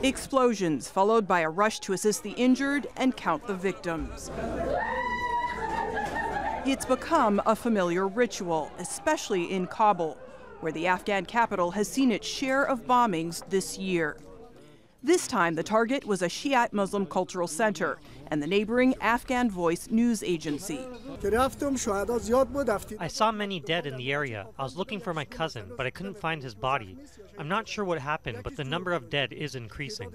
Explosions followed by a rush to assist the injured and count the victims. It's become a familiar ritual, especially in Kabul, where the Afghan capital has seen its share of bombings this year. This time, the target was a Shiite Muslim cultural center and the neighboring Afghan Voice news agency. I saw many dead in the area. I was looking for my cousin, but I couldn't find his body. I'm not sure what happened, but the number of dead is increasing.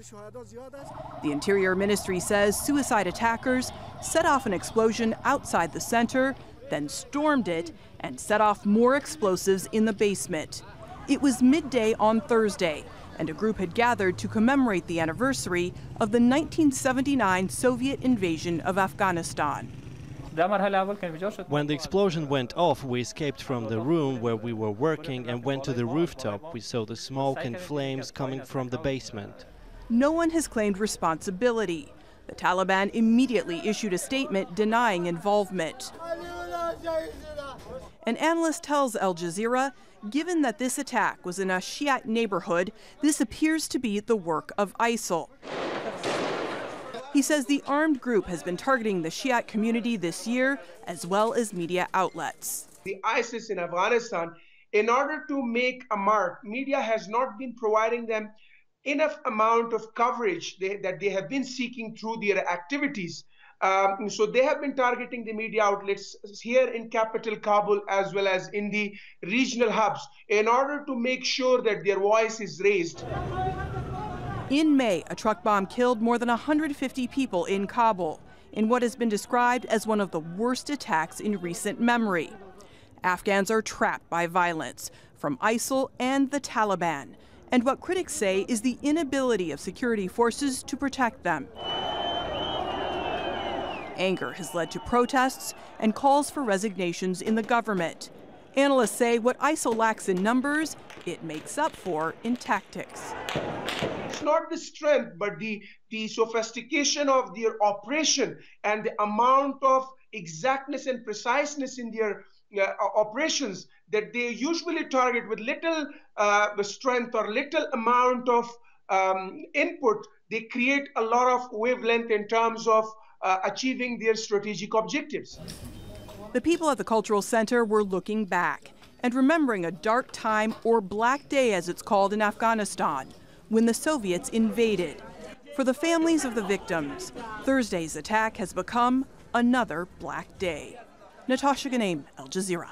The Interior Ministry says suicide attackers set off an explosion outside the center, then stormed it and set off more explosives in the basement. It was midday on Thursday, and a group had gathered to commemorate the anniversary of the 1979 Soviet invasion of Afghanistan. When the explosion went off, we escaped from the room where we were working and went to the rooftop. We saw the smoke and flames coming from the basement. No one has claimed responsibility. The Taliban immediately issued a statement denying involvement. An analyst tells Al Jazeera, given that this attack was in a Shiite neighborhood, this appears to be the work of ISIL. He says the armed group has been targeting the Shiite community this year, as well as media outlets. The ISIS in Afghanistan, in order to make a mark, media has not been providing them enough amount of coverage that they have been seeking through their activities. So they have been targeting the media outlets here in capital Kabul as well as in the regional hubs in order to make sure that their voice is raised. In May, a truck bomb killed more than 150 people in Kabul in what has been described as one of the worst attacks in recent memory. Afghans are trapped by violence from ISIL and the Taliban, and what critics say is the inability of security forces to protect them. Anger has led to protests and calls for resignations in the government. Analysts say what ISIL lacks in numbers, it makes up for in tactics. It's not the strength, but the sophistication of their operation and the amount of exactness and preciseness in their operations that they usually target with little strength or little amount of input. They create a lot of wavelength in terms of achieving their strategic objectives. The people at the cultural center were looking back and remembering a dark time, or Black Day as it's called in Afghanistan, when the Soviets invaded. For the families of the victims, Thursday's attack has become another Black Day. Natasha, Ghoneim, Al Jazeera.